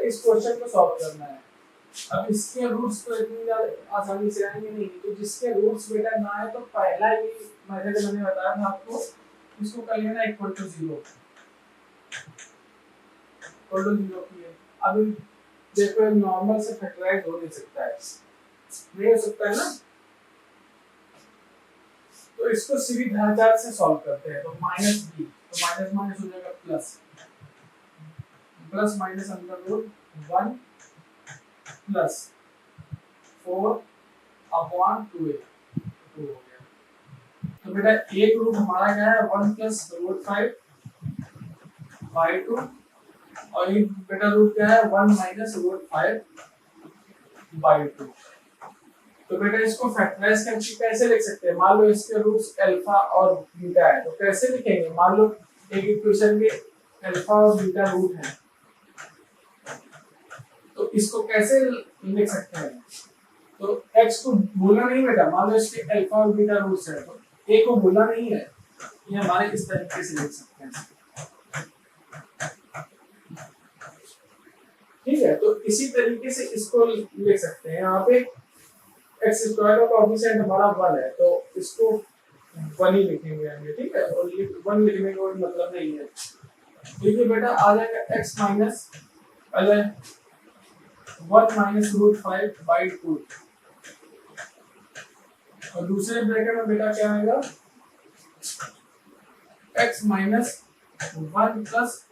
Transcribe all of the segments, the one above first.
इस क्वेश्चन को सॉल्व करना है। अब इसके रूट्स तो इतनी ज्यादा आसानी से आएंगे नहीं, तो जिसके रूट्स बेटा ना आए तो पहला ही मेथड मैंने बताया था आपको, इसको कर लेना इक्वल टू 0 की है। अब देखो नॉर्मल से फैक्टराइज हो नहीं सकता है, नहीं हो सकता है ना, तो इसको सीधी धार से सॉल्व करते हैं। तो माइनस बी, तो माइनस माइनस हो जाएगा plus, plus minus under root 1 plus 4 upon 2a, 2 हो गया। तो बेटा एक रूट हमारा क्या है 1 प्लस रूट 5 बाई 2, और ये बेटा रूट क्या है 1 माइनस रूट 5 बाई 2। तो बेटा इसको फैक्टराइज करके कैसे लिख सकते हैं? मान लो इसके रूट्स अल्फा और बीटा है, तो कैसे लिखेंगे? मान लो एक इक्वेशन के अल्फा और बीटा रूट है, तो इसको कैसे लिख सकते हैं? तो x को भूलना नहीं बेटा, मान लो इसके अल्फा और बीटा रूट्स है, तो a को भूलना नहीं है, ये हमारे इस तरीके से लिख सकते हैं। ठीक है, तो इसी तरीके से इसको लिख सकते हैं। यहाँ पे x स्क्वायर का कोएफिशिएंट हमारा 1 है, तो इसको 1 ही लिखेंगे हम, ठीक है, और ये 1 लिखने का कोई मतलब नहीं है। देखिए बेटा आ जाएगा x minus 1 minus root 5 by 2, और दूसरे ब्रैकेट में बेटा क्या आएगा x minus 1 plus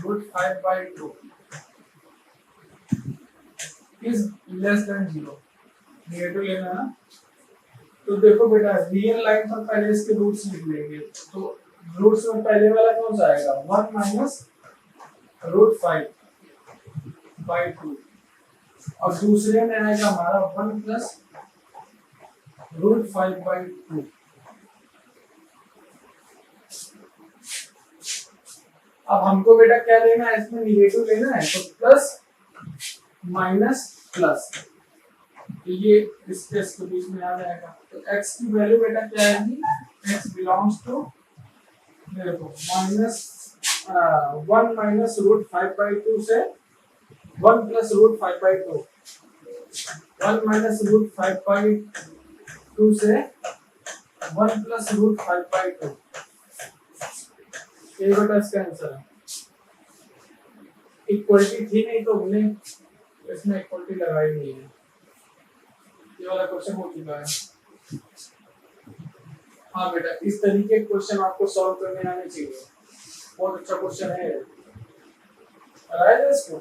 root 5 by 2 is less than 0, negative लेना है ना। तो देखो बेटा रियल लाइन पर पहले इसके रूट्स लिख लेंगे, तो रूट्स में पहले वाला कौन सा आएगा 1 माइनस रूट 5 बाई 2, और दूसरे में आएगा हमारा 1 प्लस रूट 5 बाई 2। अब हमको बेटा क्या लेना है, इसमें निगेटिव लेना है, तो प्लस माइनस प्लस, तो ये स्पेस के बीच में आ जाएगा। तो x की वैल्यू बेटा क्या आएगी, x बिलोंग्स टू देखो माइनस 1 माइनस रूट 5 बाई 2 से 1 plus root 5 by 2, 1 minus root 5 by 2 से 1 प्लस रूट 5 बाई 2, ये बेटा इसका आंसर है। इक्वलिटी थी नहीं तो हमने इसमें इक्वलिटी लगाई नहीं है, ये वाला क्वेश्चन हो चुका है। हाँ बेटा इस तरीके के क्वेश्चन आपको सॉल्व करने आने चाहिए, बहुत अच्छा क्वेश्चन है, इसको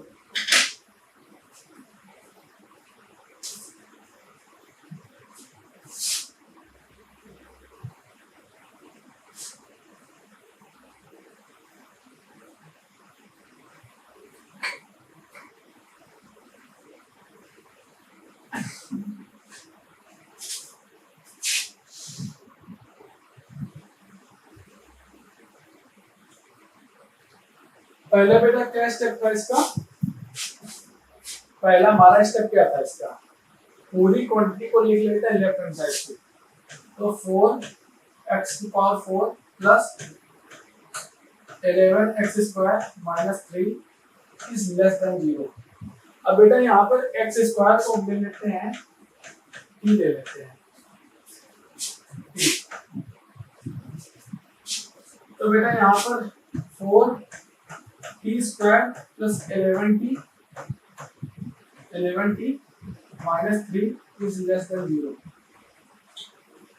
पहला बेटा क्या स्टेप था इसका, पहला हमारा स्टेप क्या था इसका, पूरी क्वांटिटी को लिख लेते हैं लेफ्ट हैंड साइड पे, तो 4x की power 4 plus 11x square minus 3 is less than 0। अब बेटा यहाँ पर x स्क्वायर को ले लेते हैं, t ले लेते हैं, तो बेटा यहाँ पर 4t square plus 11t minus 3 is less than 0।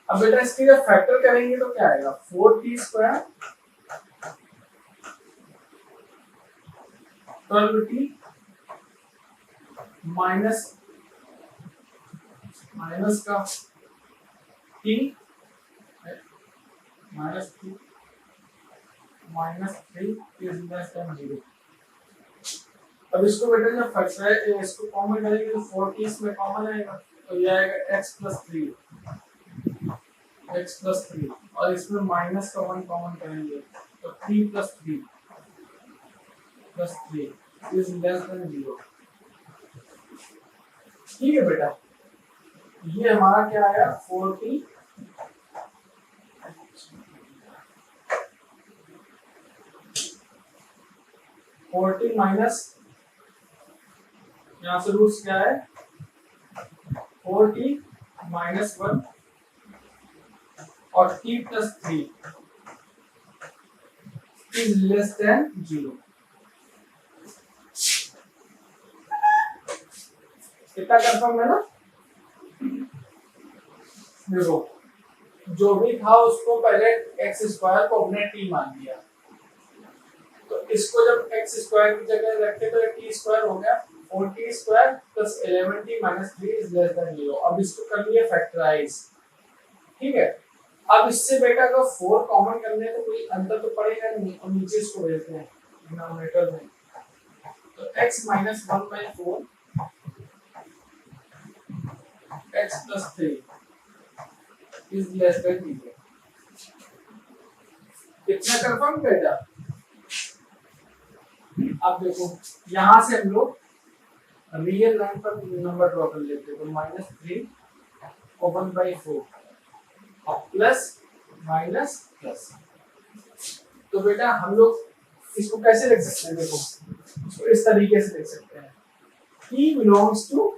अब बेटा इसके जब फैक्टर करेंगे तो क्या आएगा 4t स्क्वायर 12t माइनस का t minus 2 minus 3 is less than 0। अब इसको बेटा जब फैक्टर इसको कॉमन करेंगे तो 4t इसमें कॉमन आएगा, तो ये आएगा x प्लस 3 और इसमें माइनस का 1 कॉमन करेंगे तो 3 प्लस 3 इज लेस देन 0। ठीक है बेटा, ये हमारा क्या आया 4t 40 माइनस, यहाँ से रूट्स क्या है, 4t माइनस 1 और t plus 3 is less than 0। कितना कंफर्म है ना? देखो जो भी था उसको पहले एक्स स्क्वायर को हमने टी मान लिया, तो इसको जब एक्स स्क्वायर की जगह रखे तो टी स्क्वायर हो गया, 4t square plus 11t minus 3 is less than 0। अब इसको कर लिया फैक्टराइज, ठीक है। अब इससे बेटा अगर 4 कॉमन करने तो कोई अंतर तो पड़ेगा नहीं, और नीचे इसको भेजते हैं डिनोमिनेटर में, तो x minus 1/4 x plus 3 is less than 0। कितना कंफर्म बेटा? अब देखो यहां से हम लोग रियल लाइन पर नंबर ड्रॉ कर लेते हैं, तो -3 और 1/4 और प्लस माइनस प्लस। तो बेटा हम लोग इसको कैसे लिख सकते हैं? देखो इसको इस तरीके से लिख सकते हैं, e बिलोंग्स टू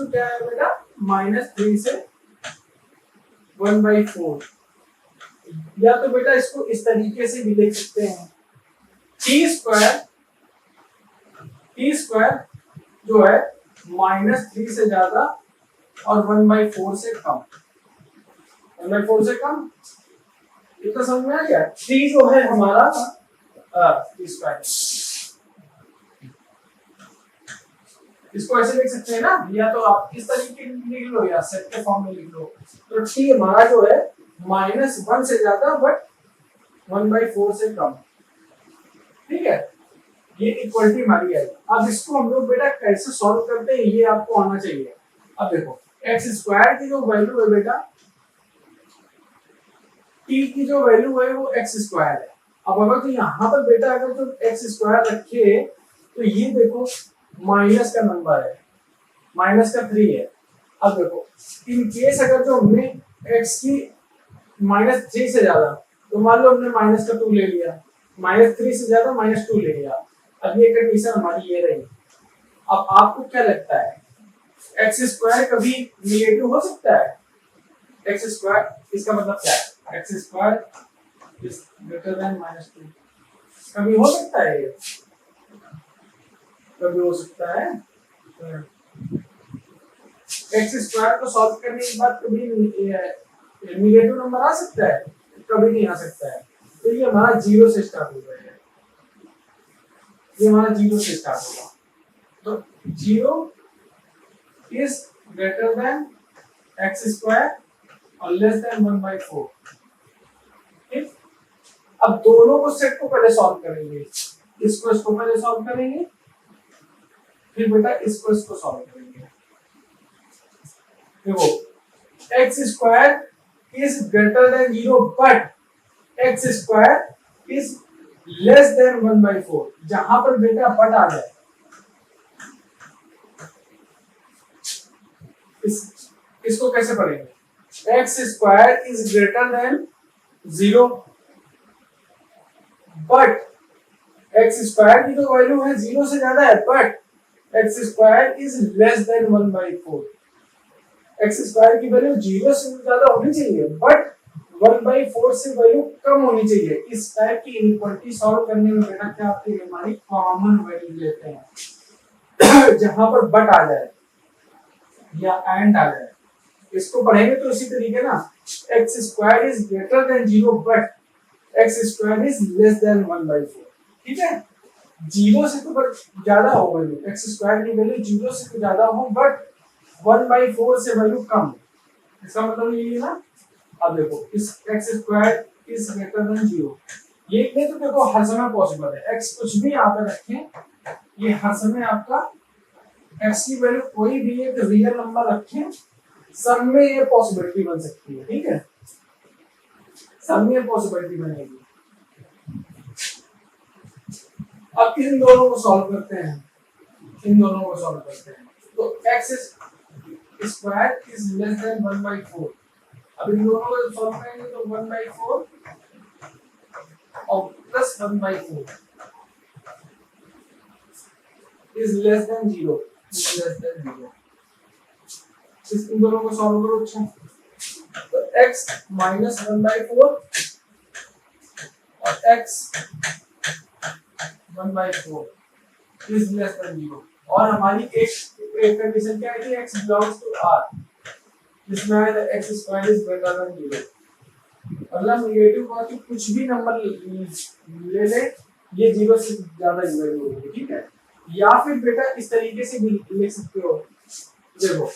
क्या है बेटा, -3 से 1/4, या तो बेटा इसको इस तरीके से भी लिख सकते हैं, टी स्क्वायर जो है -3 से ज्यादा और 1/4 से कम, 1/4 से कम। इतना समझ में आ गया? 3 जो है हमारा टी स्क्वायर, इसको ऐसे लिख सकते हैं ना, या तो आप इस तरीके लिख लो या सेट के फॉर्म में लिख लो। तो टी हमारा जो है -1 से ज्यादा बट 1/4 से कम, ठीक है। ये इक्वलिटी हमारी है। अब इसको हम लोग बेटा कैसे सॉल्व करते हैं ये आपको आना चाहिए। अब देखो एक्स स्क्वायर की जो वैल्यू है बेटा, टी की जो वैल्यू है वो एक्स स्क्वायर है। अब अगर तो यहाँ पर बेटा अगर तो एक्स स्क्वायर रखे तो ये देखो माइनस का नंबर है, -3 है। अब देखो इन केस अगर जो हमने एक्स की -3 से ज्यादा, तो मान लो हमने -2 ले लिया, -3 से ज्यादा -2 ले लिया, अब ये कंडीशन हमारी ये रही। अब आपको क्या लगता है एक्स स्क्वायर कभी नेगेटिव हो सकता है? एक्स स्क्वायर इसका मतलब क्या है, x square is greater than -2, कभी हो सकता है ये? कभी हो सकता है? एक्स स्क्वायर को सॉल्व करने के बाद कभी नेगेटिव नंबर आ सकता है? कभी नहीं आ सकता है। तो ये हमारा 0 से स्टार्ट हो गया है, ये हमारा 0 से स्टार्ट होगा, तो 0 is greater than x square और लेस देन 1/4, ठीक। अब दोनों को सेट को पहले सॉल्व करेंगे, इसको पहले सॉल्व करेंगे, फिर बेटा इसको सॉल्व करेंगे। देखो x square is greater than 0 but x square is less then 1/4, जहां पर बेटा बट आ जाए इसको कैसे पढ़ेंगे? X square is greater than 0 but x square की जो वैल्यू है 0 से ज्यादा है, but x square is less then 1/4। X square की वैल्यू 0 से ज्यादा होनी चाहिए बट 1/4 से वैल्यू कम होनी चाहिए। इस टाइप की इनइक्वालिटी सॉल्व करने में बेटा क्या आती है, हमारी कॉमन वैल्यू लेते हैं जहां पर बट आ जाए या एंड आ जाए। इसको पढ़ेंगे तो इसी तरीके ना, x square is greater than 0 but x square is less then 1/4, ठीक है। 0 से तो बट ज्यादा हो वैल्यू, एक्स स्क्वायर की वैल्यू 0 से तो ज्यादा हो बट 1/4 से वैल्यू कम, इसका मतलब ये है ना। अब देखो इस x square is greater than 0, ये तो देखो हर समय पॉसिबल है, एक्स कुछ भी आप रखें, ये हर समय आपका एक्स की वैल्यू कोई भी एक रियल नंबर रखें, सब में ये पॉसिबिलिटी बन सकती है, ठीक है, सब में पॉसिबिलिटी बनेगी। अब इन दोनों को सॉल्व करते हैं, इन दोनों को सॉल्व करते हैं, तो x square is less then 1/4। अब इन दोनों को सॉल्व करेंगे तो 1/4 और plus 1/4 is less than 0, less than 0। इन दोनों को सॉल्व करो। अच्छा, तो x माइनस 1/4 और x 1/4 इज लेस देन 0। और हमारी एक कंडीशन क्या है कि x बिलोंग्स टू R, जिसमें है x square is greater than 0। अगला नेगेटिव का कि कुछ भी नंबर ले ले, ये 0 से ज्यादा ही वैल्यू होगी, ठीक है। या फिर बेटा इस तरीके से भी लिख सकते हो। देखो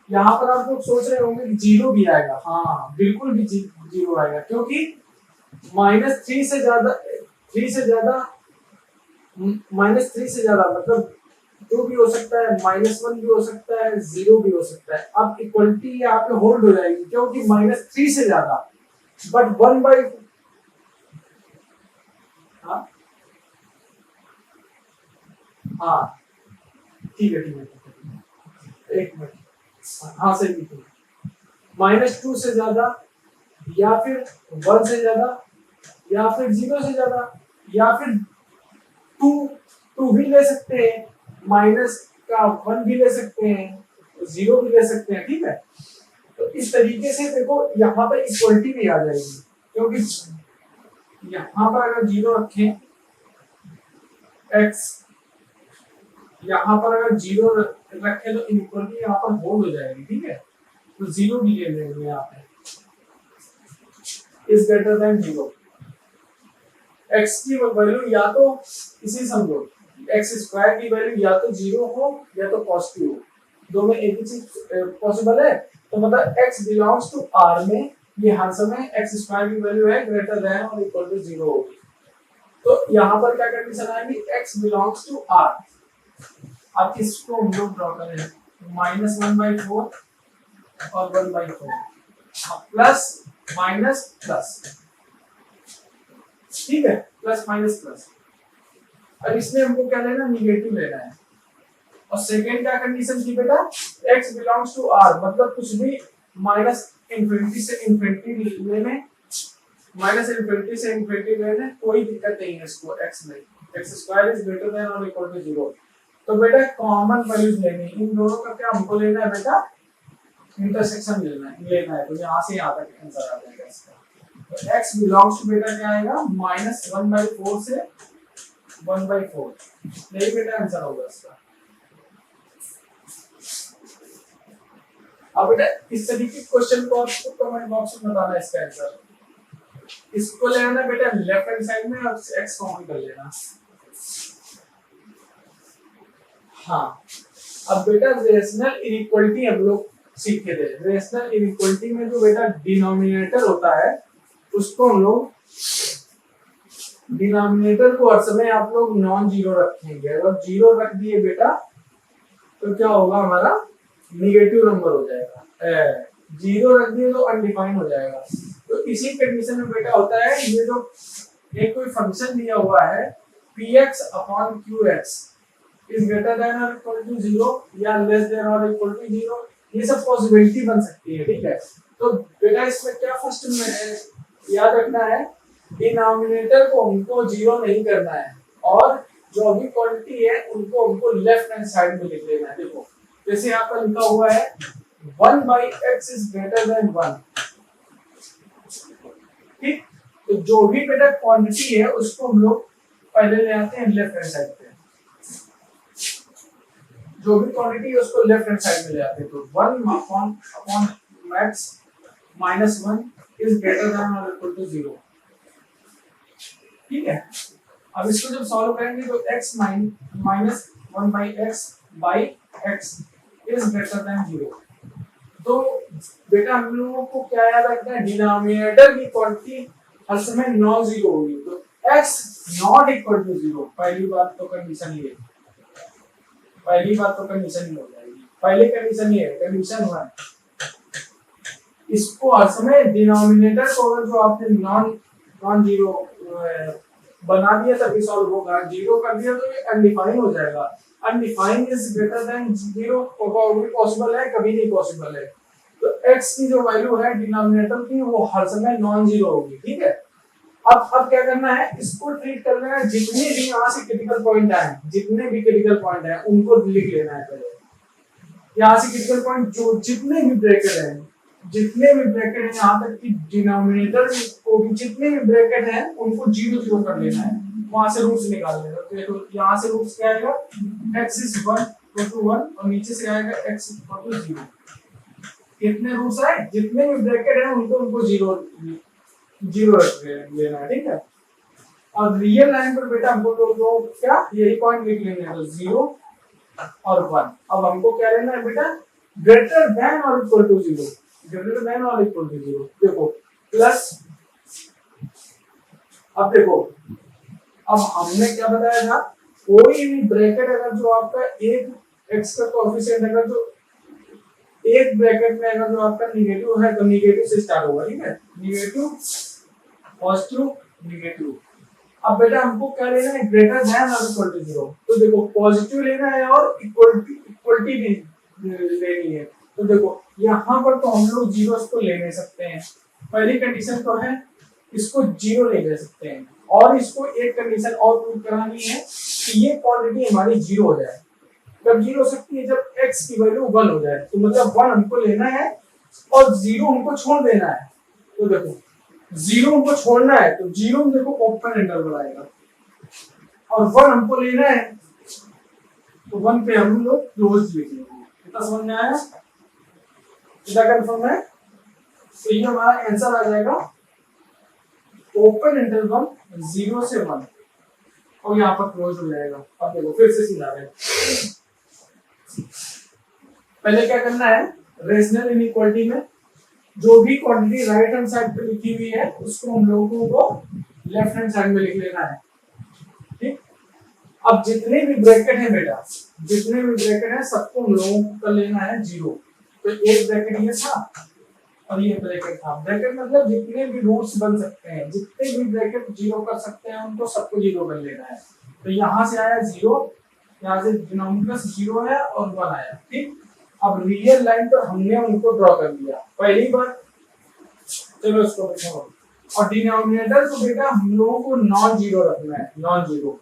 यहाँ पर आप लोग सोच रहे होंगे कि 0 भी आएगा। हाँ बिल्कुल भी 0 आएगा, क्योंकि -3 से ज्यादा, 3 से ज्यादा, -3 से ज्यादा मतलब 2 भी हो सकता है, -1 भी हो सकता है, 0 भी हो सकता है। अब इक्वलिटी यहाँ पे होल्ड हो जाएगी, क्योंकि -3 से ज्यादा, बट 1/, हाँ हाँ ठीक है ठीक है ठीक है, एक मिनट, हाँ सही लिखो। -2 से ज्यादा, या फिर 1 से ज्यादा, या फिर 0 से ज्यादा, या फिर 2 भी ले सकते हैं, माइनस का 1 भी ले सकते हैं, 0 भी ले सकते हैं, ठीक है। तो इस तरीके से देखो यहाँ पर इक्वलिटी भी आ जाएगी, क्योंकि यहाँ पर अगर 0 रखें x, यहाँ पर अगर 0 रखें तो इनइक्वलिटी यहाँ पर होल्ड हो जाएगी, ठीक है। तो 0 भी ले लेंगे यहाँ पे, इज ग्रेटर देन 0। x की वैल्यू या तो इसी समझो, x स्क्वायर की वैल्यू या तो 0 हो या तो पॉजिटिव हो, दो में एक ही चीज पॉसिबल है। तो मतलब x बिलोंग्स टू R में ये हर समय x स्क्वायर की वैल्यू है ग्रेटर देन और इक्वल टू 0 होगी। तो यहाँ पर क्या कंडीशन आएगी, x बिलोंग्स टू R। अब इसको हम लोग ड्रॉ करें, -1/4 और 1/4, प्लस माइनस प्लस, ठीक है, प्लस माइनस प्लस। अब इसमें हमको क्या लेना, निगेटिव लेना है। और सेकेंड क्या कंडीशन थी बेटा, x बिलोंग्स टू R, मतलब कुछ भी -∞ से इंफिनिटी लेने, -∞ से इंफिनिटी लेने, कोई दिक्कत नहीं है इसको x में। x square is greater than और इक्वल टू 0। तो बेटा कॉमन वैल्यूज लेनी, इन दोनों का क्या हमको लेना है बेटा, इंटरसेक्शन लेना है। तो यहाँ से यहाँ तक आंसर आ जाएगा इसका। तो x बिलोंग्स टू बेटा क्या आएगा, -1/4 से 1/4, यही बेटा आंसर होगा इसका। अब बेटा इस तरीके के क्वेश्चन को आपको कमेंट बॉक्स में बताना इसका आंसर। इसको ले आना बेटा लेफ्ट हैंड साइड में और x कॉमन कर लेना। हाँ अब बेटा रेशनल इनइक्वालिटी हम लोग सीखे थे। रेशनल इनइक्वालिटी में जो बेटा डिनोमिनेटर होता है, उसको हम लोग, डिनोमिनेटर को हर समय आप लोग नॉन जीरो रखेंगे। अगर 0 रख दिए बेटा तो क्या होगा, हमारा निगेटिव नंबर हो जाएगा। 0 रख दिए तो अनडिफाइंड हो जाएगा। तो इसी कंडीशन में बेटा होता है, ये जो एक कोई फंक्शन दिया हुआ है px upon qx is greater than और इक्वल टू 0 या लेस देन और इक्वल टू 0, ये सब पॉसिबिलिटी बन सकती है, ठीक है। तो बेटा इसमें क्या फर्स्ट में याद रखना है, डिनोमिनेटर को हमको 0 नहीं करना है, और जो भी क्वांटिटी है उनको हमको लेफ्ट हैंड साइड में लिख लेना है। देखो जैसे यहाँ पर लिखा हुआ है 1/x इज ग्रेटर देन 1, ठीक। तो जो भी बेटा क्वांटिटी है उसको हम लोग पहले ले आते हैं लेफ्ट हैंड साइड पे, जो भी क्वांटिटी है उसको लेफ्ट हैंड साइड में ले आते हैं। तो 1 upon max -1 is greater than और इक्वल टू 0, ठीक है। अब इसको जब सॉल्व करेंगे तो x minus 1/x by x is greater than 0। तो बेटा हम लोगों को क्या याद रखना है, डिनोमिनेटर की क्वांटिटी हर समय नॉन जीरो होगी। तो x नॉट इक्वल टू 0, पहली बात तो कंडीशन ये, पहली बात तो कंडीशन ही हो जाएगी। पहली कंडीशन ये है, कंडीशन 1, इसको हर समय डिनोमिनेटर को अगर जो आपने नॉन जीरो बना दिया तभी सॉल्व होगा। 0 कर दिया तो ये अनडिफाइंड हो जाएगा। अनडिफाइंड इज ग्रेटर देन 0 कभी पॉसिबल है, कभी नहीं पॉसिबल है। तो x की जो वैल्यू है डिनोमिनेटर की वो हर समय नॉन जीरो होगी, ठीक है। अब क्या करना है, इसको ट्रीट करना है, जितने भी यहाँ से क्रिटिकल पॉइंट आए, जितने भी क्रिटिकल पॉइंट है उनको लिख लेना है पहले। यहाँ से क्रिटिकल पॉइंट जो जितने भी ब्रैकेट हैं, जितने भी ब्रैकेट हैं यहाँ तक कि डिनोमिनेटर को भी जितने भी ब्रैकेट हैं उनको 0 0 कर लेना है, वहां से रूट्स निकाल लेना। तो यहाँ से रूट्स क्या आएगा, x is 1 equal to 1 और नीचे से आएगा x equal to 0। कितने रूट्स आए, जितने भी ब्रैकेट हैं उनको 0 0 लेना है, ठीक है। और रियल लाइन पर बेटा हमको तो क्या यही पॉइंट लिख लेंगे, तो 0 और 1। अब हमको क्या लेना है बेटा, ग्रेटर देन और इक्वल टू 0, ग्रेटर देन और इक्वल टू 0। देखो प्लस, अब देखो, अब हमने क्या बताया था, कोई भी ब्रैकेट अगर जो आपका एक x का कोएफिशिएंट अगर जो एक ब्रैकेट में अगर जो आपका निगेटिव है तो निगेटिव से स्टार्ट होगा, ठीक है, निगेटिव पॉजिटिव निगेटिव। अब बेटा हमको क्या लेना है, ग्रेटर देन और इक्वल टू 0। तो देखो पॉजिटिव लेना है और इक्वलिटी भी लेनी है। तो देखो यहाँ पर तो हम लोग जीरोस को ले सकते हैं, पहली कंडीशन तो है इसको 0 ले सकते हैं, और इसको एक कंडीशन और प्रूव करानी है कि ये क्वांटिटी हमारी 0 हो जाए। कब 0 हो सकती है, जब x की वैल्यू 1 हो जाए। तो मतलब 1 हमको लेना है और 0 हमको छोड़ देना है। तो देखो 0 हमको छोड़ना है, तो 0 में देखो ओपन इंटरवल आएगा, और 1 हमको लेना है तो 1 पे हम लोग क्लोज लिख लेंगे। कितना समझ में आया, कितना कंफर्म है। तो ये हमारा आंसर आ जाएगा ओपन इंटरवल 0 से 1 और यहाँ पर क्लोज हो जाएगा। अब देखो फिर से सीधा है, पहले क्या करना है, रेशनल इनइक्वालिटी में जो भी क्वांटिटी राइट हैंड साइड पे लिखी हुई है उसको हम लोगों को लेफ्ट हैंड साइड में लिख लेना है, ठीक। अब जितने भी ब्रैकेट हैं बेटा, जितने भी ब्रैकेट हैं सबको हम लोगों को कर लेना है 0। तो एक ब्रैकेट ये था और ये ब्रैकेट था। ब्रैकेट मतलब जितने भी रूट्स बन सकते हैं, जितने भी ब्रैकेट 0 कर सकते हैं उनको सबको 0 कर लेना है। तो यहाँ से आया 0, यहाँ से डिनोमिनेटर 0 है और 1 आया, ठीक। अब रियल लाइन पर हमने उनको ड्रॉ कर दिया पहली बार, चलो इसको लिखो। और डिनोमिनेटर को बेटा हम लोगों को नॉन जीरो रखना है, नॉन जीरो।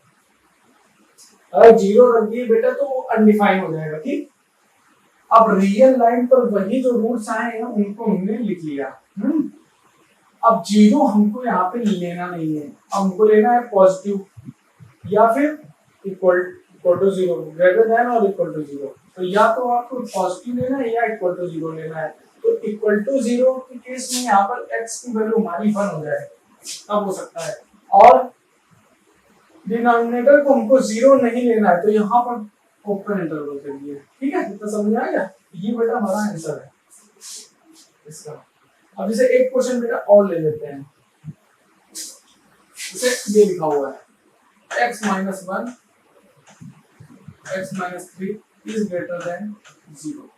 अगर 0 रख दिए बेटा तो वो अनडिफाइन हो जाएगा, ठीक। अब रियल लाइन पर वही जो रूट्स आए हैं उनको हमने लिख लिया। अब 0 हमको यहाँ पे लेना नहीं है, हमको लेना है पॉजिटिव या फिर इक्वल टू 0, ग्रेटर देन और इक्वल टू 0। तो या तो आपको पॉजिटिव लेना है या इक्वल टू 0 लेना है। तो इक्वल टू 0 के केस में यहाँ पर x की वैल्यू हमारी 1 हो जाए, तब हो सकता है। और डिनोमिनेटर को हमको 0 नहीं लेना है, तो यहाँ पर ओपन इंटरवल कर दिए, ठीक है। कितना समझ में आ गया, ये बेटा हमारा आंसर है इसका। अब इसे एक क्वेश्चन बेटा और ले लेते हैं, इसे ये लिखा हुआ है x minus 1 x minus 3 is greater than 0।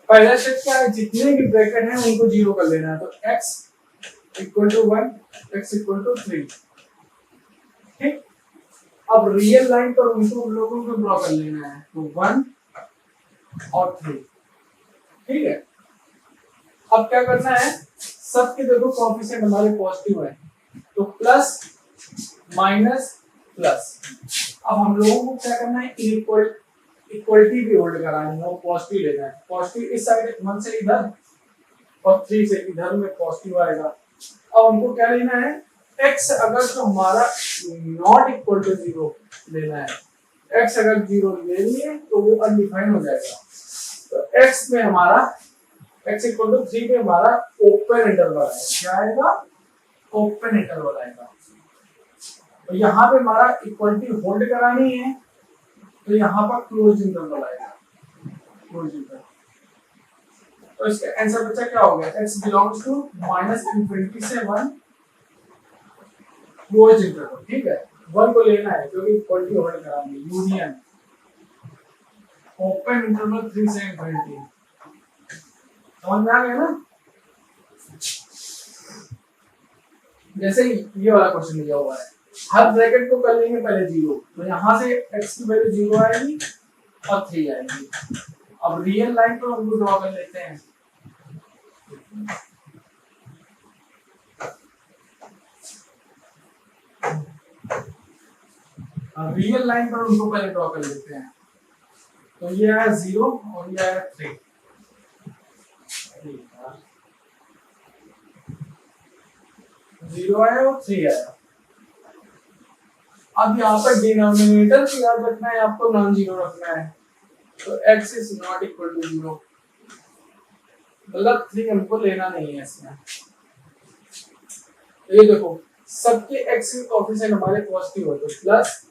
पहला स्टेप क्या है, जितने भी ब्रैकेट हैं उनको 0 कर लेना है। तो x equal to 1 x equal to 3, ठीक। अब रियल लाइन पर उनको लोगों को ड्रॉ कर लेना है, तो 1 और 3, ठीक है। अब क्या करना है, सबके देखो कोएफिशिएंट हमारे पॉजिटिव है, तो प्लस माइनस प्लस। अब हम लोगों को क्या करना है, इक्वलिटी भी होल्ड करानी है, पॉजिटिव लेना है। पॉजिटिव इस साइड 1 से इधर और 3 से इधर में पॉजिटिव आएगा। अब हमको क्या लेना है, x अगर तो हमारा नॉट इक्वल टू 0 लेना है, x अगर 0 ले लिए तो वो अनडिफाइन हो जाएगा। तो x में हमारा x इक्वल टू 3 पे हमारा ओपन इंटरवल आएगा, क्या आएगा, ओपन इंटरवल आएगा। तो यहाँ पे हमारा इक्वलिटी होल्ड करानी है, तो यहाँ पर क्लोज इंटरवल आएगा, क्लोज इंटरवल। तो इसका आंसर बच्चा क्या हो गया, x बिलोंग्स टू -∞ से 1 क्लोज इंटरवल, ठीक है। 1 को लेना है क्योंकि इक्वलिटी होल्ड करानी है, यूनियन ओपन इंटरवल 3 से ∞। समझ में आ गया ना। जैसे ये वाला क्वेश्चन दिया हुआ है, हर ब्रैकेट को कर लेंगे पहले 0, तो यहाँ से x की वैल्यू 0 आएगी और 3 आएगी। अब रियल लाइन पर हम ड्रॉ कर लेते हैं, रियल लाइन पर उनको पहले ड्रॉ कर लेते हैं। तो ये आया 0 और ये आया 3। जीरो आया और 3 आया। अब यहाँ पर डिनोमिनेटर को याद रखना है आपको, नॉन जीरो रखना है। तो x is not equal to 0, मतलब 3 हमको लेना नहीं है इसमें। ये देखो सबके x के कोएफिशिएंट हमारे पॉजिटिव होते हैं, प्लस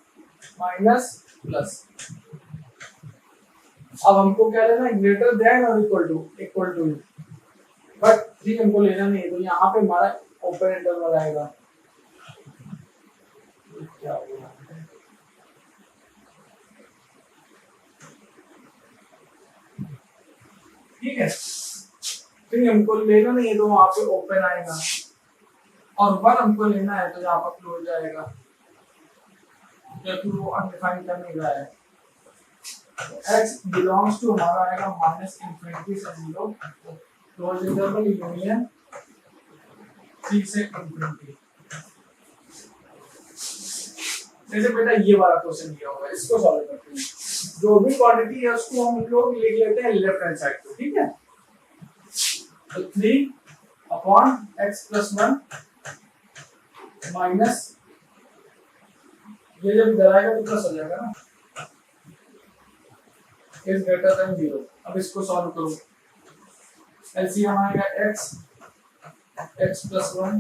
माइनस प्लस। अब हमको क्या लेना है, ग्रेटर देन और इक्वल टू। बट 3 हमको लेना नहीं है, तो यहाँ पे हमारा ओपन इंटरवल आएगा। क्या होगा, ठीक है। 3 हमको लेना नहीं है तो वहां पे ओपन आएगा, और 1 हमको लेना है तो यहाँ पर क्लोज आएगा, क्योंकि वो अनडिफाइन कर नहीं रहा है। x बिलोंग्स टू हमारा आएगा माइनस इंफिनिटी से 0, क्लोज इंटरवल यूनियन 3 से इंफिनिटी। जैसे बेटा ये वाला क्वेश्चन दिया होगा, इसको सॉल्व करते हैं। जो भी क्वांटिटी है उसको हम लोग लिख लेते हैं लेफ्ट हैंड साइड पे, ठीक है। तो 3 अपॉन x प्लस 1 माइनस, ये जब इधर आएगा तो प्लस हो जाएगा ना, इज ग्रेटर देन 0। अब इसको सॉल्व करो, एलसीएम आएगा x plus 1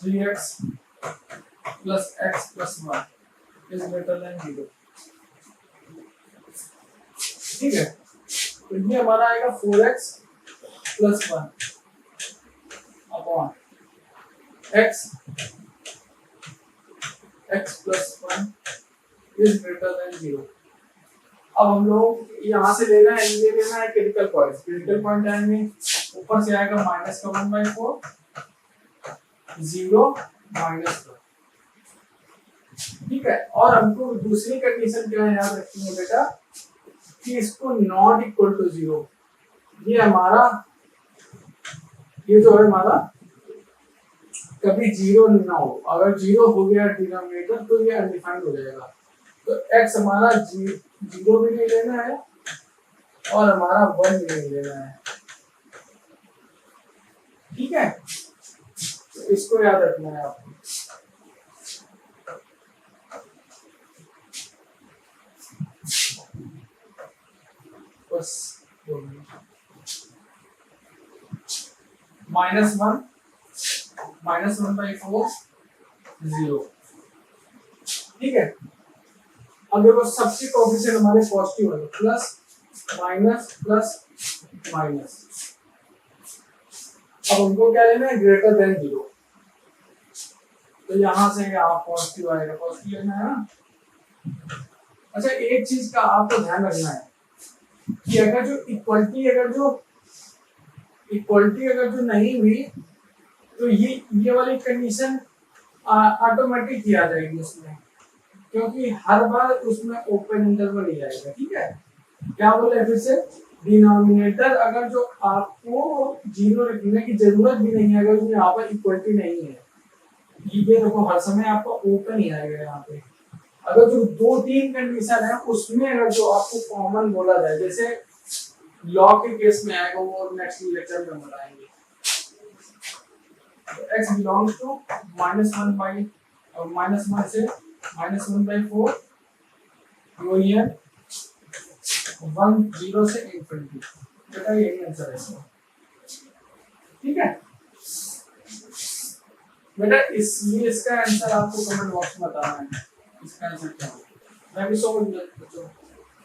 3x plus x plus 1 is greater than 0, ठीक है। तो ये हमारा आएगा 4x plus 1 upon x plus 1 is greater than 0। अब हम लोग यहाँ से लेना है, ये लेना है क्रिटिकल पॉइंट। क्रिटिकल पॉइंट आएंगे, ऊपर से आएगा माइनस का 1/4, 0 माइनस 1, ठीक है। और हमको दूसरी कंडीशन क्या है याद रखनी है बेटा, कि इसको नॉट इक्वल टू 0। ये हमारा, ये जो है हमारा कभी 0 ना हो। अगर 0 हो गया डिनोमिनेटर तो ये अनडिफाइंड हो जाएगा। तो x हमारा 0 भी नहीं लेना है और हमारा 1 भी नहीं लेना है, ठीक है। तो इसको याद रखना है आपको। बस -1 -1/4 0, ठीक है। अब देखो सबके कोएफिशिएंट हमारे पॉजिटिव है, प्लस माइनस प्लस माइनस। अब हमको क्या लेना है, ग्रेटर देन 0। तो यहां से यहाँ पॉजिटिव आएगा, पॉजिटिव लेना है ना। अच्छा एक चीज का आपको ध्यान रखना है कि अगर जो इक्वलिटी अगर जो नहीं हुई तो ये वाली कंडीशन ऑटोमेटिक ही आ जाएगी उसमें, क्योंकि हर बार उसमें ओपन इंटरवल ही आएगा, ठीक है। क्या बोले फिर से, डिनोमिनेटर अगर जो आपको 0 रखने की जरूरत भी नहीं है, अगर यहाँ पर इक्वलिटी नहीं है, ये देखो हर समय आपको ओपन ही आएगा यहाँ पे। अगर जो 2-3 कंडीशन है उसमें अगर जो आपको कॉमन बोला जाए, जैसे लॉ के केस में आएगा, वो नेक्स्ट लेक्चर में बताएंगे। तो x बिलोंग्स टू -1 से -1/4 यूनियन 1 0 से इंफिनिटी। बेटा यही आंसर है इसका, ठीक है बेटा। इसलिए इसका आंसर आपको कमेंट बॉक्स में बताना है, इसका आंसर क्या होगा। थैंक यू सो मच बच्चों।